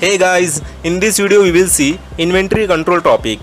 Hey guys, in this video we will see inventory control topic.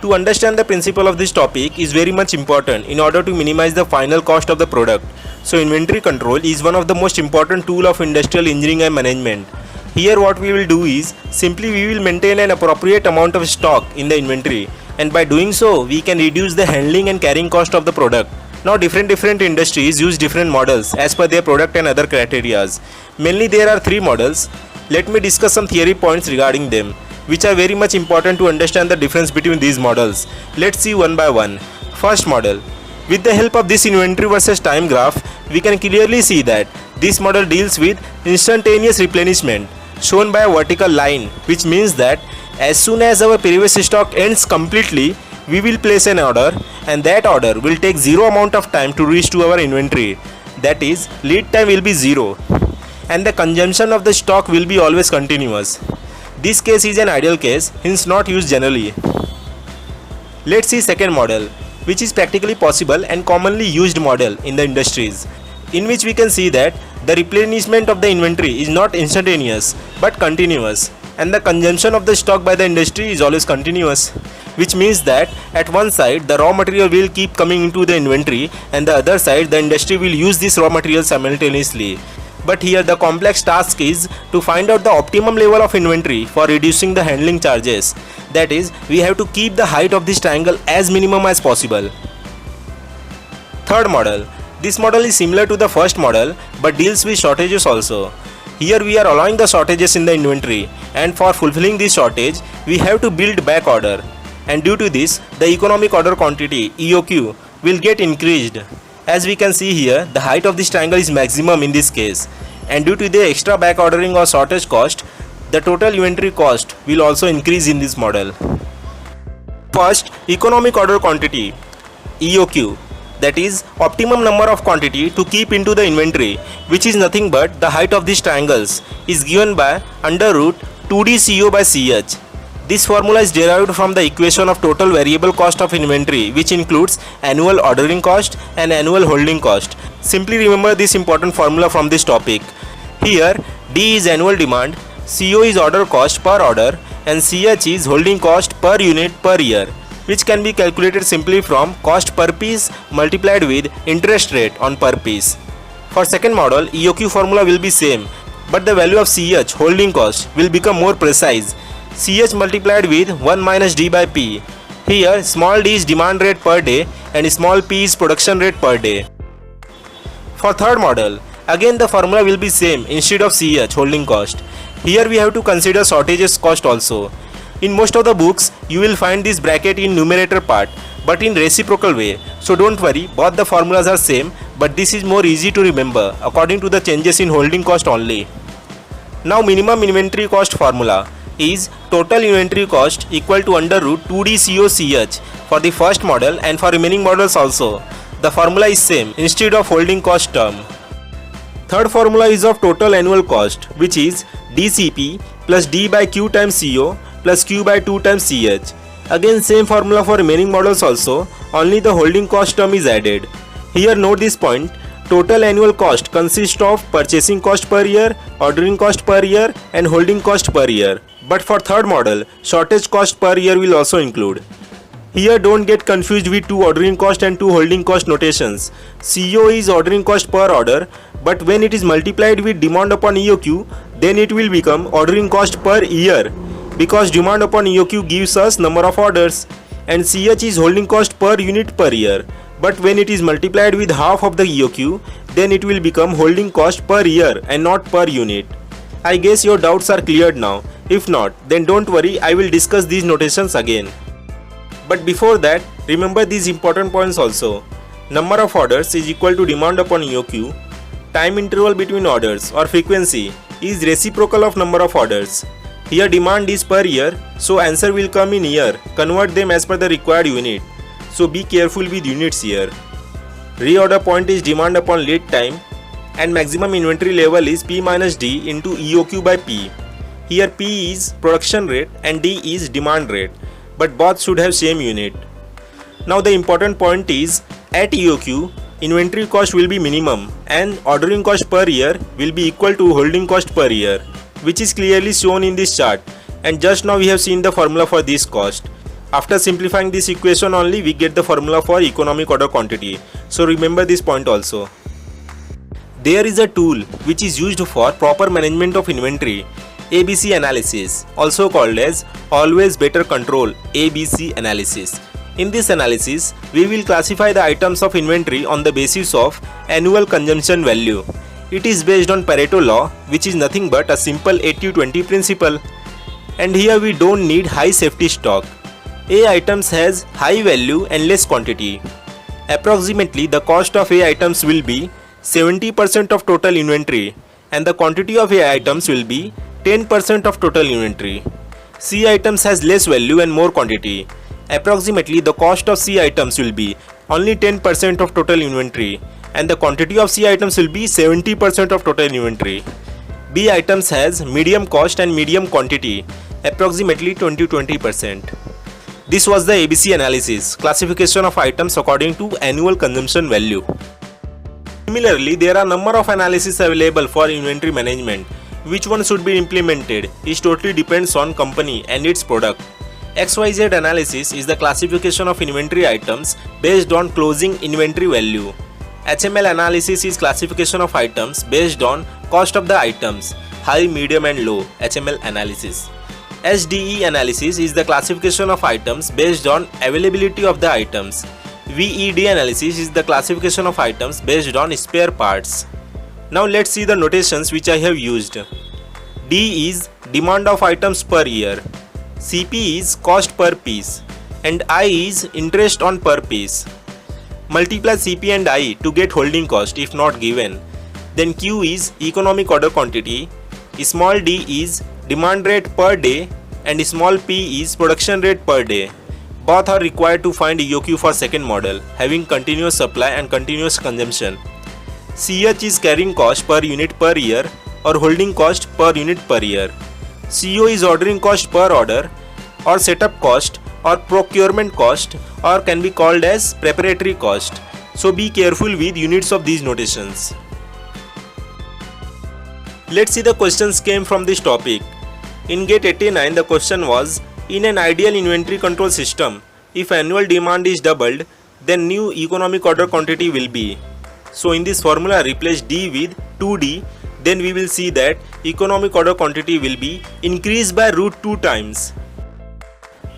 To understand the principle of this topic is very much important in order to minimize the final cost of the product. So inventory control is one of the most important tool of industrial engineering and management. Here what we will do is simply we will maintain an appropriate amount of stock in the inventory, and by doing so we can reduce the handling and carrying cost of the product. Now different industries use different models as per their product and other criterias. Mainly there are three models. Let me discuss some theory points regarding them, which are very much important to understand the difference between these models. Let's see one by one. First model. With the help of this inventory versus time graph, we can clearly see that this model deals with instantaneous replenishment, shown by a vertical line, which means that as soon as our previous stock ends completely, we will place an order, and that order will take zero amount of time to reach to our inventory. That is, lead time will be zero, and the consumption of the stock will be always continuous. This case is an ideal case, hence not used generally. Let's see second model, which is practically possible and commonly used model in the industries, in which we can see that the replenishment of the inventory is not instantaneous but continuous, and the consumption of the stock by the industry is always continuous, which means that at one side the raw material will keep coming into the inventory, and the other side the industry will use this raw material simultaneously. But here the complex task is to find out the optimum level of inventory for reducing the handling charges. That is, we have to keep the height of this triangle as minimum as possible. Third model. This model is similar to the first model but deals with shortages also. Here we are allowing the shortages in the inventory, and for fulfilling this shortage we have to build back order, and due to this the economic order quantity EOQ will get increased. As we can see here, the height of this triangle is maximum in this case, and due to the extra back ordering or shortage cost, the total inventory cost will also increase in this model. First, economic order quantity EOQ, that is optimum number of quantity to keep into the inventory, which is nothing but the height of these triangles, is given by under root 2D CO by CH. This formula is derived from the equation of total variable cost of inventory, which includes annual ordering cost and annual holding cost. Simply remember this important formula from this topic. Here D is annual demand, CO is order cost per order, and CH is holding cost per unit per year, which can be calculated simply from cost per piece multiplied with interest rate on per piece. For second model, EOQ formula will be same, but the value of CH holding cost will become more precise. CH multiplied with 1 minus D by P. Here small d is demand rate per day and small p is production rate per day. For third model, again the formula will be same instead of CH holding cost. Here we have to consider shortages cost also. In most of the books you will find this bracket in numerator part but in reciprocal way. So don't worry, both the formulas are same, but this is more easy to remember according to the changes in holding cost only. Now minimum inventory cost formula is total inventory cost equal to under root 2D CO CH for the first model, and for remaining models also. The formula is same instead of holding cost term. Third formula is of total annual cost, which is DCP plus D by Q times CO plus Q by 2 times CH. Again same formula for remaining models also, only the holding cost term is added. Here note this point. Total annual cost consists of purchasing cost per year, ordering cost per year, and holding cost per year. But for third model, shortage cost per year will also include. Here don't get confused with two ordering cost and two holding cost notations. CO is ordering cost per order, but when it is multiplied with demand upon EOQ, then it will become ordering cost per year, because demand upon EOQ gives us number of orders, and CH is holding cost per unit per year. But when it is multiplied with half of the EOQ, then it will become holding cost per year and not per unit. I guess your doubts are cleared now. If not, then don't worry, I will discuss these notations again. But before that, remember these important points also. Number of orders is equal to demand upon EOQ. Time interval between orders or frequency is reciprocal of number of orders. Here demand is per year, so answer will come in year. Convert them as per the required unit. So be careful with units here. Reorder point is demand upon lead time, and maximum inventory level is P minus D into EOQ by P. Here P is production rate and D is demand rate, but both should have same unit. Now the important point is, at EOQ, inventory cost will be minimum and ordering cost per year will be equal to holding cost per year. which is clearly shown in this chart, and just now we have seen the formula for this cost. After simplifying this equation only, we get the formula for economic order quantity. So remember this point also. There is a tool which is used for proper management of inventory, ABC analysis, also called as always better control ABC analysis. In this analysis, we will classify the items of inventory on the basis of annual consumption value. It is based on Pareto law, which is nothing but a simple 80-20 principle. And here we don't need high safety stock. A items has high value and less quantity. Approximately the cost of A items will be 70% of total inventory and the quantity of A items will be 10% of total inventory. C items has less value and more quantity. Approximately the cost of C items will be only 10% of total inventory and the quantity of C items will be 70% of total inventory. B items has medium cost and medium quantity, approximately 20%. This was the ABC analysis, classification of items according to annual consumption value. Similarly, there are number of analyses available for inventory management. Which one should be implemented is totally depends on company and its product. XYZ analysis is the classification of inventory items based on closing inventory value. HML analysis is classification of items based on cost of the items, high, medium and low HML analysis. SDE analysis is the classification of items based on availability of the items. VDE analysis is the classification of items based on spare parts. Now let's see the notations which I have used. D is demand of items per year, CP is cost per piece, and I is interest on per piece. Multiply CP and I to get holding cost if not given. Then Q is economic order quantity, small d is demand rate per day and small p is production rate per day. Both are required to find EOQ for second model having continuous supply and continuous consumption. CH is carrying cost per unit per year or holding cost per unit per year. CO is ordering cost per order or setup cost or procurement cost or can be called as preparatory cost. So be careful with units of these notations. Let's see the questions came from this topic. In GATE 89 the question was, in an ideal inventory control system, if annual demand is doubled, then new economic order quantity will be. So in this formula replace D with 2D, then we will see that economic order quantity will be increased by root 2 times.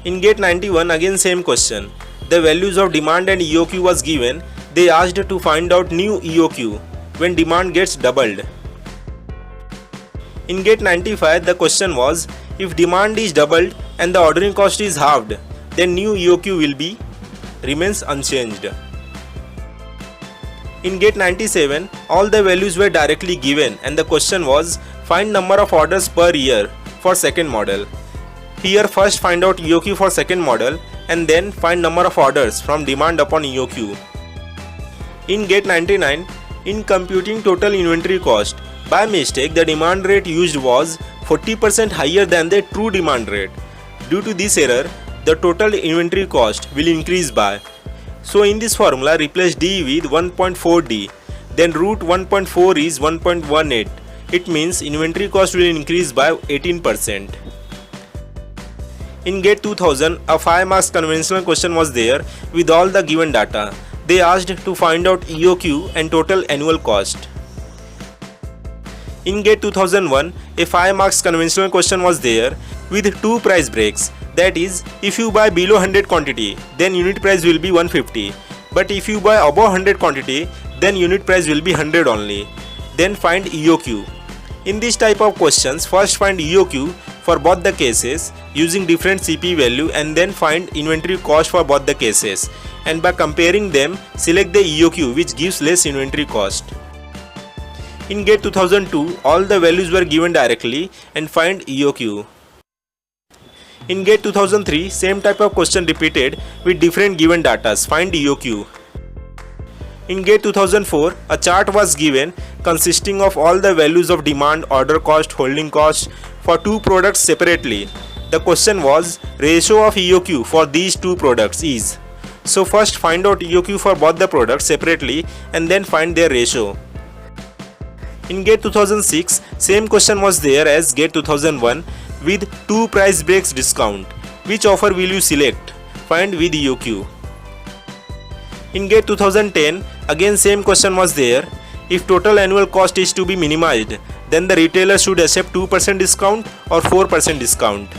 In GATE 91 again same question. The values of demand and EOQ was given. They asked to find out new EOQ when demand gets doubled. In GATE 95 the question was, if demand is doubled and the ordering cost is halved, then new EOQ will be remains unchanged. In GATE 97 all the values were directly given and the question was, find number of orders per year for second model. Here first find out EOQ for second model and then find number of orders from demand upon EOQ. In GATE 99, in computing total inventory cost, by mistake the demand rate used was 40% higher than the true demand rate. Due to this error, the total inventory cost will increase by. So in this formula replace D with 1.4D, then root 1.4 is 1.18. It means inventory cost will increase by 18%. In GATE 2000, a 5 marks conventional question was there with all the given data. They asked to find out EOQ and total annual cost. In GATE 2001, a 5 marks conventional question was there with 2 price breaks. That is, if you buy below 100 quantity, then unit price will be 150. But if you buy above 100 quantity, then unit price will be 100 only. Then find EOQ. In this type of questions, first find EOQ for both the cases using different CP value and then find inventory cost for both the cases. And by comparing them, select the EOQ which gives less inventory cost. In GATE 2002, all the values were given directly and find EOQ. In GATE 2003, same type of question repeated with different given datas, find EOQ. In GATE 2004, a chart was given consisting of all the values of demand, order cost, holding cost for 2 products separately. The question was, ratio of EOQ for these 2 products is. So first find out EOQ for both the products separately and then find their ratio. In GATE 2006, same question was there as GATE 2001 with 2 price breaks discount. Which offer will you select? Find with EOQ. In GATE 2010, again same question was there. If total annual cost is to be minimized, then the retailer should accept 2% discount or 4% discount.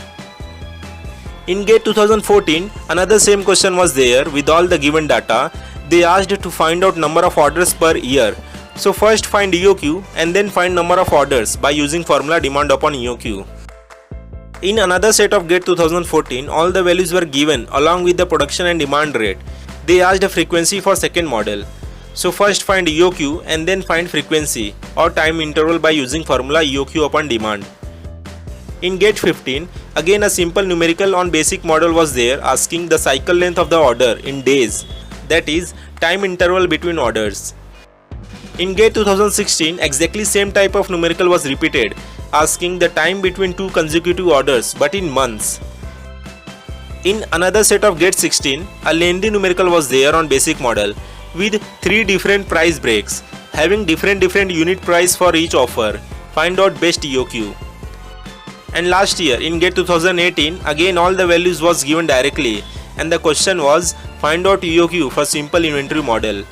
In GATE 2014, another same question was there with all the given data. They asked to find out number of orders per year. So first find EOQ and then find number of orders by using formula demand upon EOQ. In another set of GATE 2014, all the values were given along with the production and demand rate. They asked a frequency for second model. So first find EOQ and then find frequency or time interval by using formula EOQ upon demand. In GATE 15, again a simple numerical on basic model was there asking the cycle length of the order in days, that is time interval between orders. In GATE 2016, exactly same type of numerical was repeated asking the time between 2 consecutive orders but in months. In another set of GATE 16, a lengthy numerical was there on basic model with 3 different price breaks having different unit price for each offer. Find out best EOQ. And last year in GATE 2018, again all the values was given directly and the question was find out EOQ for simple inventory model.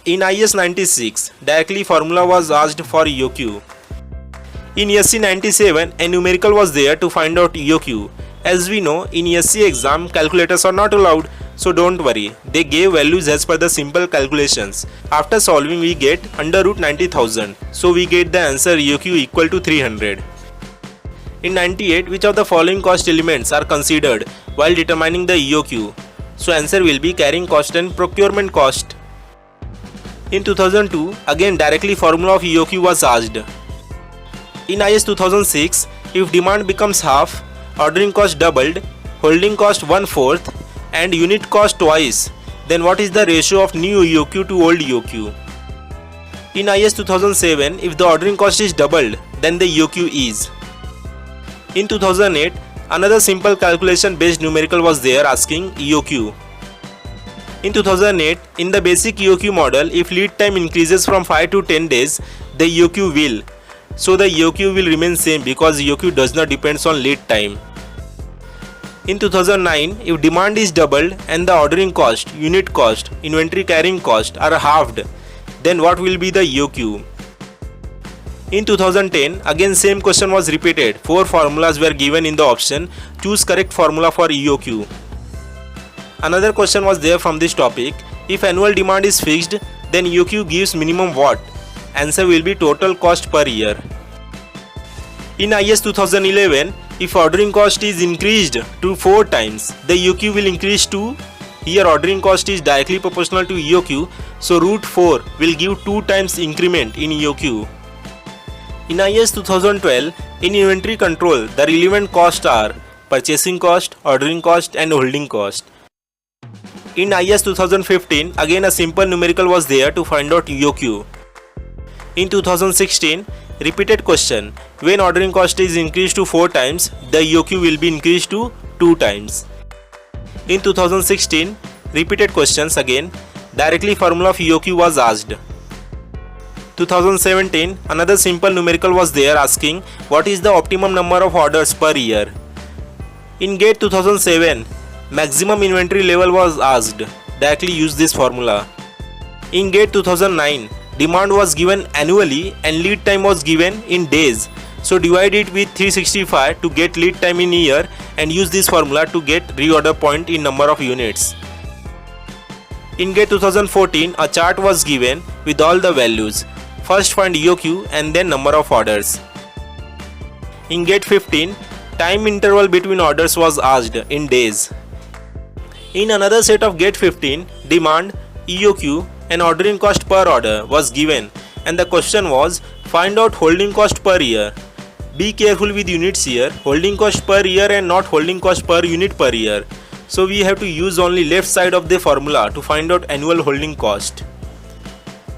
In IES 96, directly formula was asked for EOQ. In SC 97, a numerical was there to find out EOQ. As we know, in SC exam, calculators are not allowed, so don't worry. They gave values as per the simple calculations. After solving, we get under root 90,000, so we get the answer EOQ equal to 300. In 98, which of the following cost elements are considered while determining the EOQ? So answer will be carrying cost and procurement cost. In 2002, again directly formula of EOQ was asked. In IES 2006, if demand becomes half, ordering cost doubled, holding cost 1/4 and unit cost twice, then what is the ratio of new EOQ to old EOQ? In IES 2007, if the ordering cost is doubled, then the EOQ is. In 2008, another simple calculation based numerical was there asking EOQ. In 2008, in the basic EOQ model, if lead time increases from 5 to 10 days, the EOQ will. So the EOQ will remain same because EOQ does not depend on lead time. In 2009, if demand is doubled and the ordering cost, unit cost, inventory carrying cost are halved, then what will be the EOQ? In 2010, again same question was repeated. 4 formulas were given in the option. Choose correct formula for EOQ. Another question was there from this topic. If annual demand is fixed, then EOQ gives minimum what? Answer will be total cost per year. In IES 2011, if ordering cost is increased to 4 times, the EOQ will increase to. Here ordering cost is directly proportional to EOQ, so root 4 will give 2 times increment in EOQ. In IES 2012, in inventory control, the relevant costs are purchasing cost, ordering cost and holding cost. In IES 2015, again a simple numerical was there to find out EOQ. In 2016, repeated question, when ordering cost is increased to 4 times, the EOQ will be increased to 2 times. In 2016, repeated questions again, directly formula of EOQ was asked. 2017, another simple numerical was there asking what is the optimum number of orders per year. In GATE 2007, maximum inventory level was asked. Directly use this formula. In GATE 2009, demand was given annually and lead time was given in days. So divide it with 365 to get lead time in year and use this formula to get reorder point in number of units. In GATE 2014, a chart was given with all the values. First find EOQ and then number of orders. In GATE 15, time interval between orders was asked in days. In another set of GATE 15, demand, EOQ and ordering cost per order was given and the question was find out holding cost per year. Be careful with units here, holding cost per year and not holding cost per unit per year. So we have to use only left side of the formula to find out annual holding cost.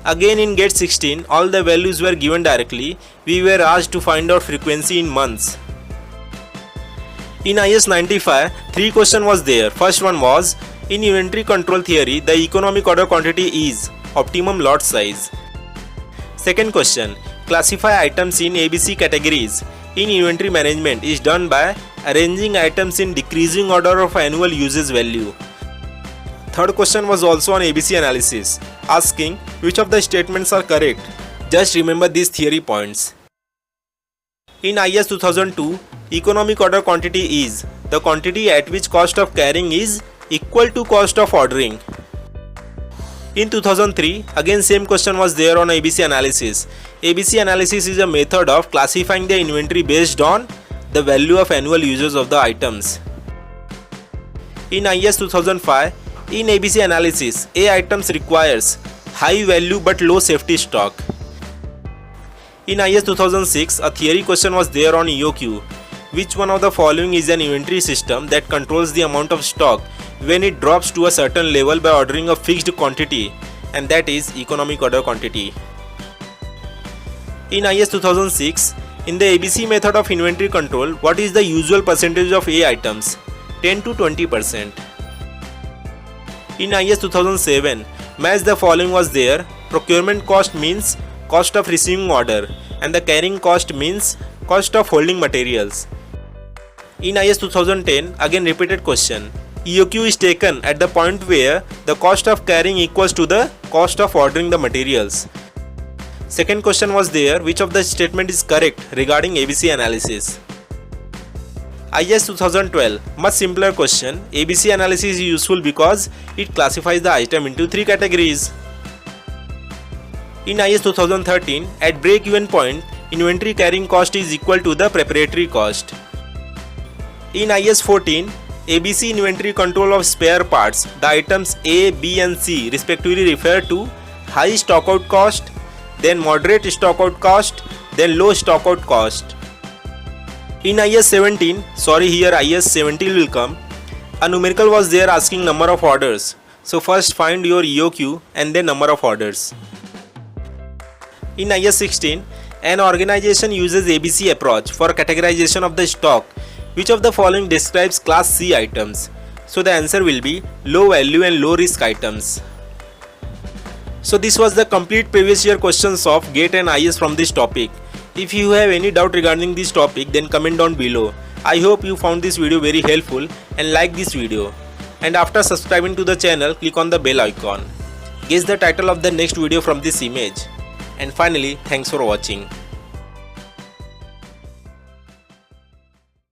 Again in GATE 16, all the values were given directly. We were asked to find out frequency in months. In IES 95, 3 questions was there. First one was, in inventory control theory, the economic order quantity is optimum lot size. Second question, classify items in ABC categories in inventory management is done by arranging items in decreasing order of annual usage value. Third question was also on ABC analysis, asking which of the statements are correct. Just remember these theory points. In IES 2002, economic order quantity is the quantity at which cost of carrying is equal to cost of ordering. In 2003, again same question was there on ABC analysis. ABC analysis is a method of classifying the inventory based on the value of annual users of the items. In IES 2005, in ABC analysis, A items requires high value but low safety stock. In IES 2006, a theory question was there on EOQ. Which one of the following is an inventory system that controls the amount of stock when it drops to a certain level by ordering a fixed quantity, and that is economic order quantity. In IES 2006, in the ABC method of inventory control, what is the usual percentage of A items? 10 to 20%. In IES 2007, match the following was there. Procurement cost means cost of receiving order and the carrying cost means cost of holding materials. In IES 2010, again repeated question. EOQ is taken at the point where the cost of carrying equals to the cost of ordering the materials. Second question was there, which of the statement is correct regarding ABC analysis. IES 2012, much simpler question. ABC analysis is useful because it classifies the item into three categories. In IES 2013, at break-even point, inventory carrying cost is equal to the preparatory cost. In IES 14, ABC inventory control of spare parts, the items A, B and C respectively refer to high stockout cost, then moderate stockout cost, then low stockout cost. In IES 17, here IES 17 will come, a numerical was there asking number of orders. So first find your EOQ and then number of orders. In IES 16, an organization uses ABC approach for categorization of the stock. Which of the following describes class C items? So the answer will be low value and low risk items. So this was the complete previous year questions of GATE and IES from this topic. If you have any doubt regarding this topic, then comment down below. I hope you found this video very helpful and like this video. And after subscribing to the channel, click on the bell icon. Guess the title of the next video from this image. And finally, thanks for watching.